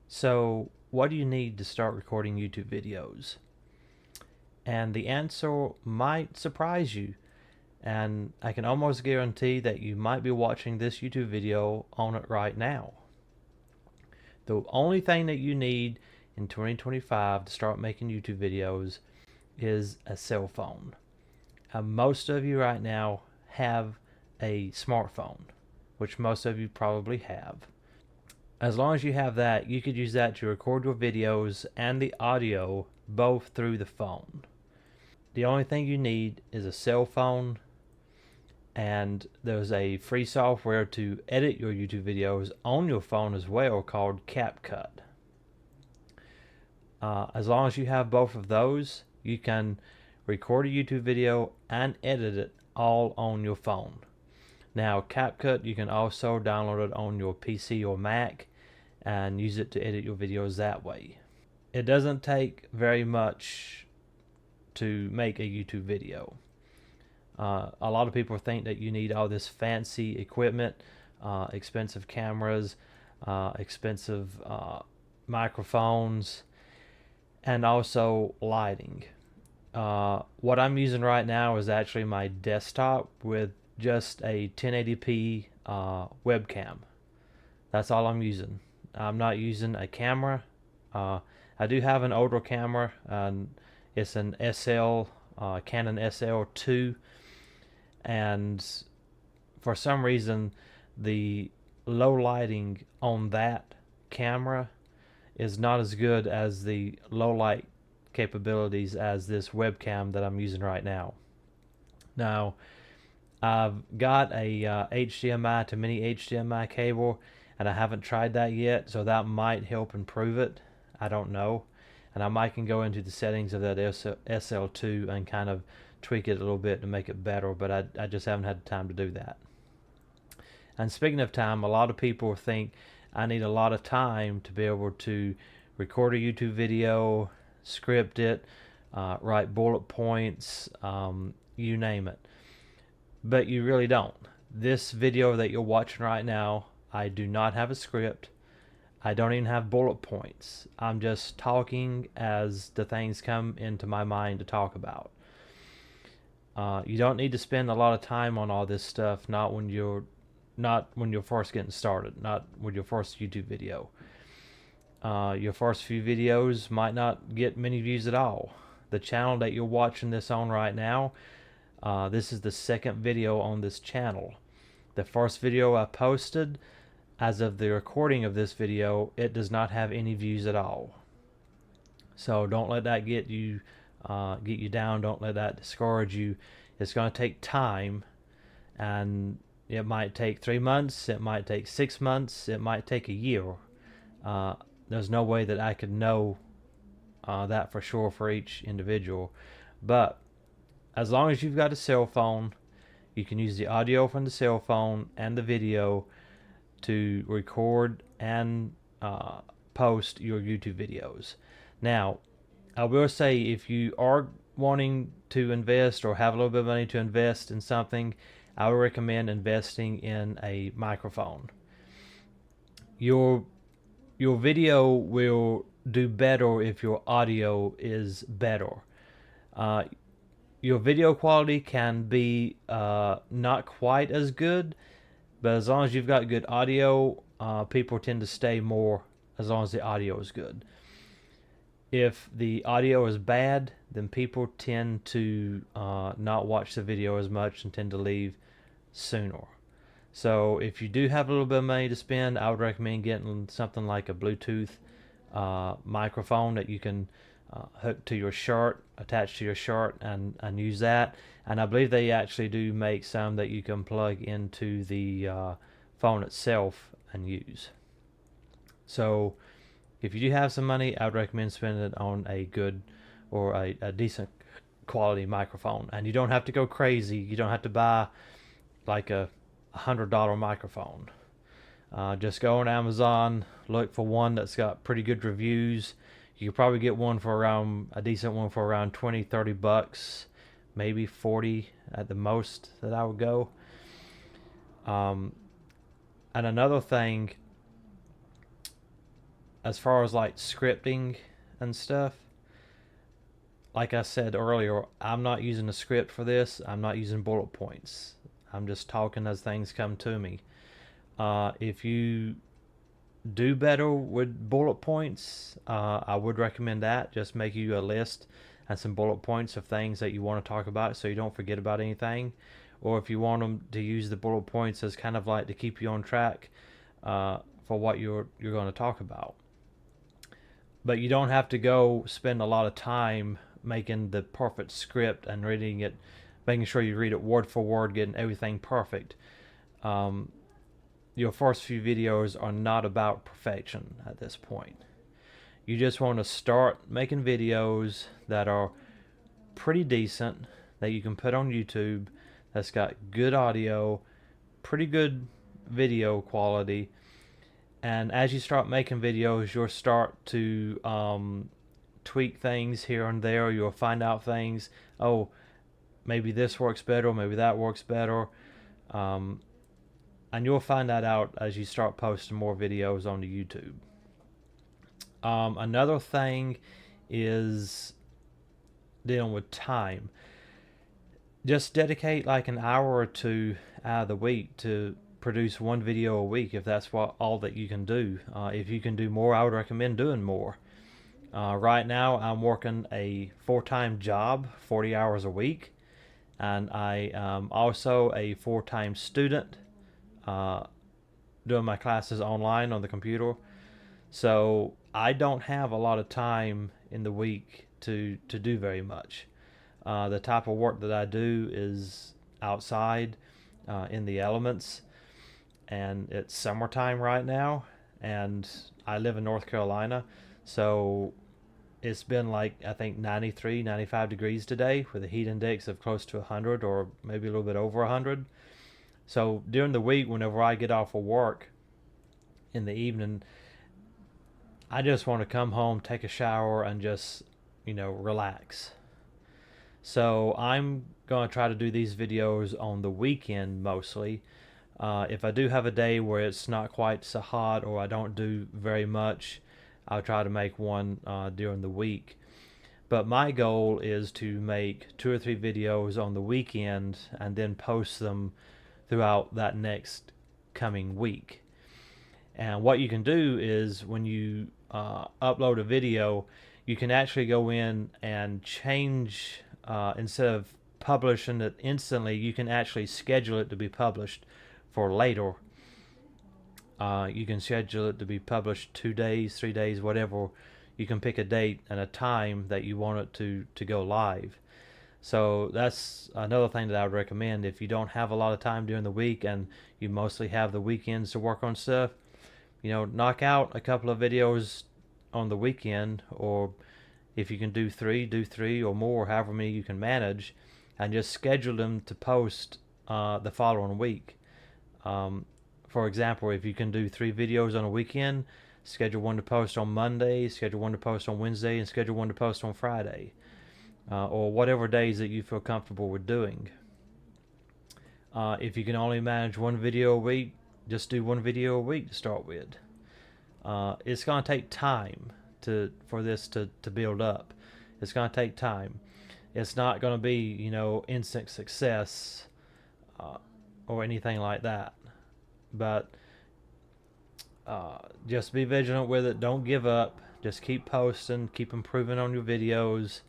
So, what do you need to start recording YouTube videos? And the answer might surprise you. And I can almost guarantee that you might be watching this YouTube video on it right now. The only thing that you need in 2025 to start making YouTube videos is a cell phone. Most of you right now have a smartphone, which most of you probably have. As long as you have that, you could use that to record your videos and the audio both through the phone. The only thing you need is a cell phone, and there's a free software to edit your YouTube videos on your phone as well called CapCut. As long as you have both of those, you can record a YouTube video and edit it all on your phone. Now, CapCut, you can also download it on your PC or Mac and use it to edit your videos that way. It doesn't take very much to make a YouTube video. A lot of people think that you need all this fancy equipment, expensive cameras, expensive microphones, and also lighting. What I'm using right now is actually my desktop with just a 1080p webcam. That's all I'm using. I'm not using a camera. I do have an older camera, and it's an Canon SL2, and for some reason the low lighting on that camera is not as good as the low light capabilities as this webcam that I'm using right now. Now, I've got a HDMI to mini HDMI cable, and I haven't tried that yet, so that might help improve it. I don't know. And I might can go into the settings of that SL2 and kind of tweak it a little bit to make it better, but I just haven't had time to do that. And speaking of time, a lot of people think I need a lot of time to be able to record a YouTube video, script it, write bullet points, you name it. But you really don't. This video that you're watching right now, I do not have a script. I don't even have bullet points. I'm just talking as the things come into my mind to talk about. You don't need to spend a lot of time on all this stuff, not when you're first getting started, not with your first YouTube video. Your first few videos might not get many views at all. The channel that you're watching this on right now, this is the second video on this channel. The first video I posted, as of the recording of this video, it does not have any views at all. So don't let that get you down. Don't let that discourage you. It's going to take time, and it might take 3 months. It might take 6 months. It might take a year. There's no way that I could know that for sure for each individual. But as long as you've got a cell phone, you can use the audio from the cell phone and the video to record and post your YouTube videos. Now, I will say, if you are wanting to invest or have a little bit of money to invest in something, I would recommend investing in a microphone. Your video will do better if your audio is better. Your video quality can be not quite as good, but as long as you've got good audio, people tend to stay more as long as the audio is good. If the audio is bad, then people tend to not watch the video as much and tend to leave sooner. So if you do have a little bit of money to spend, I would recommend getting something like a Bluetooth microphone that you can hook to your shirt, attach to your shirt, and use that. And I believe they actually do make some that you can plug into the phone itself and use. So if you do have some money, I would recommend spending it on a good or a decent quality microphone. And you don't have to go crazy. You don't have to buy like a $100 microphone. Just go on Amazon, look for one that's got pretty good reviews. You could probably get one for around a decent one for around 20-30 bucks, maybe 40 at the most that I would go. And another thing, as far as like scripting and stuff, like I said earlier, I'm not using a script for this. I'm not using bullet points. I'm just talking as things come to me. If you do better with bullet points, I would recommend that. Just make you a list and some bullet points of things that you want to talk about so you don't forget about anything. Or if you want them to use the bullet points as kind of like to keep you on track for what you're going to talk about. But you don't have to go spend a lot of time making the perfect script and reading it, making sure you read it word for word, getting everything perfect. Your first few videos are not about perfection at this point. You just want to start making videos that are pretty decent, that you can put on YouTube, that's got good audio, pretty good video quality. And as you start making videos, you'll start to tweak things here and there. You'll find out things. Oh, maybe this works better, maybe that works better. And you'll find that out as you start posting more videos onto YouTube. Another thing is dealing with time. Just dedicate like an hour or two out of the week to produce one video a week if that's all that you can do. If you can do more, I would recommend doing more. Right now I'm working a full-time job, 40 hours a week, and I am also a full-time student doing my classes online on the computer. So I don't have a lot of time in the week to do very much. The type of work that I do is outside in the elements, and it's summertime right now, and I live in North Carolina, so it's been like I think 93, 95 degrees today with a heat index of close to 100 or maybe a little bit over 100. So during the week, whenever I get off of work in the evening, I just want to come home, take a shower, and just, relax. So I'm going to try to do these videos on the weekend mostly. If I do have a day where it's not quite so hot or I don't do very much, I'll try to make one during the week. But my goal is to make 2 or 3 videos on the weekend and then post them throughout that next coming week. And what you can do is when you upload a video, you can actually go in and change, instead of publishing it instantly, you can actually schedule it to be published for later. You can schedule it to be published 2 days, 3 days, whatever. You can pick a date and a time that you want it to go live. So that's another thing that I would recommend. If you don't have a lot of time during the week and you mostly have the weekends to work on stuff, knock out a couple of videos on the weekend, or if you can do 3 or more, however many you can manage, and just schedule them to post the following week. For example, if you can do 3 videos on a weekend, schedule one to post on Monday, schedule one to post on Wednesday, and schedule one to post on Friday. Or whatever days that you feel comfortable with doing. If you can only manage 1 video a week, just do 1 video a week to start with. It's going to take time for this to build up. It's going to take time. It's not going to be, instant success or anything like that. But just be vigilant with it. Don't give up. Just keep posting, keep improving on your videos,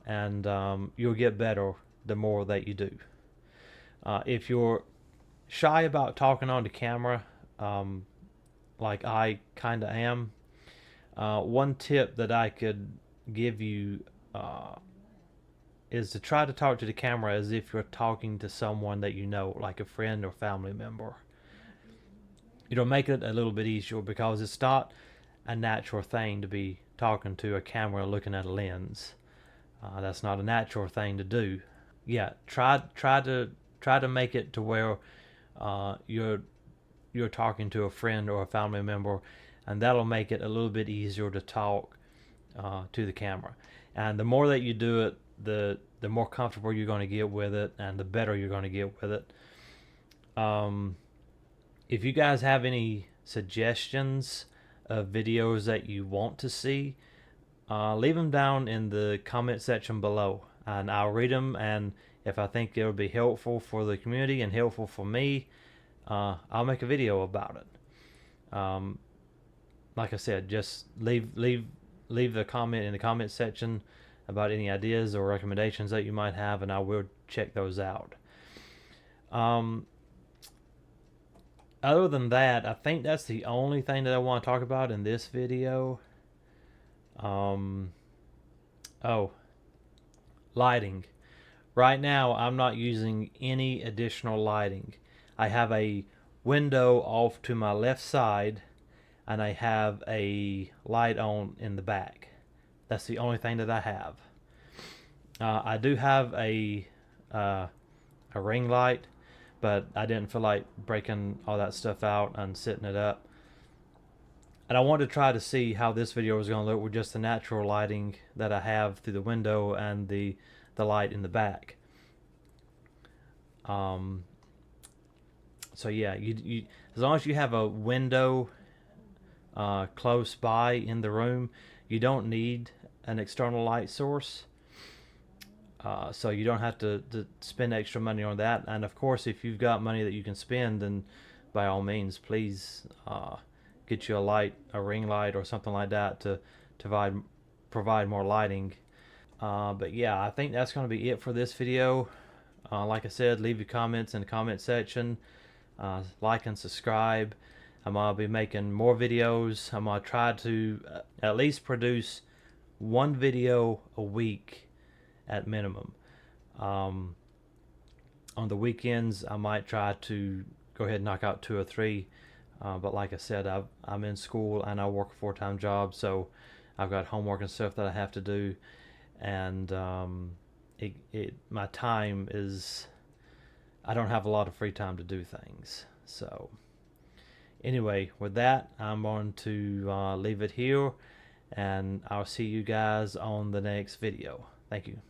and you'll get better the more that you do. If you're shy about talking on the camera, like I kind of am, one tip that I could give you is to try to talk to the camera as if you're talking to someone that you know, like a friend or family member. It'll make it a little bit easier because it's not a natural thing to be talking to a camera looking at a lens. That's not a natural thing to do. Yeah, try to make it to where you're talking to a friend or a family member, and that'll make it a little bit easier to talk to the camera. And the more that you do it, the more comfortable you're going to get with it, and the better you're going to get with it. If you guys have any suggestions of videos that you want to see, leave them down in the comment section below, and I'll read them, and if I think it'll be helpful for the community and helpful for me, I'll make a video about it. Like I said, just leave the comment in the comment section about any ideas or recommendations that you might have, and I will check those out. Other than that, I think that's the only thing that I want to talk about in this video. Lighting. Right now, I'm not using any additional lighting. I have a window off to my left side, and I have a light on in the back. That's the only thing that I have. I do have a ring light, but I didn't feel like breaking all that stuff out and setting it up. And I wanted to try to see how this video was going to look with just the natural lighting that I have through the window and the light in the back. So yeah, you as long as you have a window close by in the room, you don't need an external light source. So you don't have to spend extra money on that. And of course, if you've got money that you can spend, then by all means, please get you a ring light or something like that to provide more lighting. But yeah, I think that's going to be it for this video. Like I said, leave your comments in the comment section. Like and subscribe. I'm going to be making more videos. I'm going to try to at least produce one video a week at minimum. On the weekends, I might try to go ahead and knock out 2 or 3. But like I said, I'm in school and I work a 4-time job, so I've got homework and stuff that I have to do. And my time is, I don't have a lot of free time to do things. So anyway, with that, I'm going to leave it here, and I'll see you guys on the next video. Thank you.